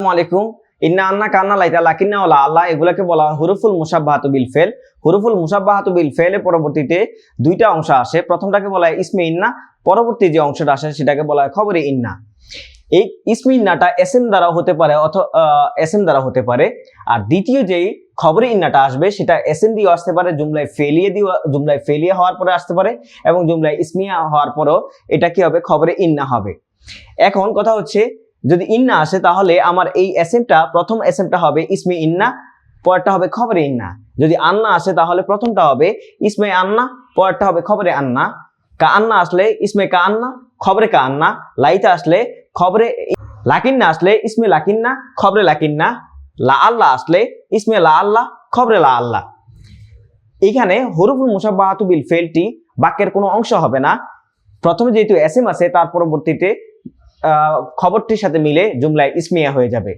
আসসালামু আলাইকুম। ইন্না আন্না কান্না লাইতা লাকিন্না ওয়ালা আল্লাহ এগুলাকে বলা হয় হুরুফুল মুশাব্বাহাতু বিল ফেল। হুরুফুল মুশাব্বাহাতু বিল ফেলের পরবর্তীতে দুইটা অংশ আসে। প্রথমটাকে বলা হয় ইসমে ইন্না, পরবর্তী যে অংশটা আসে সেটাকে বলা হয় খবরে ইন্না। এই ইসমে ইন্নাটা এসএম দ্বারা হতে পারে অথবা এসএম দ্বারা হতে পারে। আর দ্বিতীয় যেই খবরে ইন্নাটা আসবে সেটা এসএম দিয়ে আসতে পারে, জুমলায় ফেলিয়ে হওয়ার পরে আসতে পারে, এবং জুমলায় ইসমিয়া হওয়ার পরেও এটা কি হবে, খবরে ইন্না হবে। এখন কথা হচ্ছে, যদি ইন্না আসে তাহলে আমার এই এসএমটা, প্রথম এসএমটা হবে ইসমে ইন্না, পরেরটা হবে খবরে ইন্না। যদি আন্না আসে তাহলে প্রথমটা হবে ইসমে আন্না, পরেরটা হবে খবরে আন্না। কা আন্না আসলে ইসমে কা আন্না, খবরে কা আন্না। লাইতা আসলে খবরে, লাকিন্না আসলে ইসমে লাকিন্না, খবরে লাকিন্না। লা আল্লাহ আসলে ইসমে লা আল্লাহ, খবরে লা আল্লাহ। এইখানে হুরুফুল মুশাব্বাহাতু বিল ফেলটি বাক্যের কোনো অংশ হবে না। প্রথমে যেহেতু এসএম আছে তার পরবর্তীতে খবরটির সাথে মিলে জুমলায় ইসমিয়া হয়ে যাবে।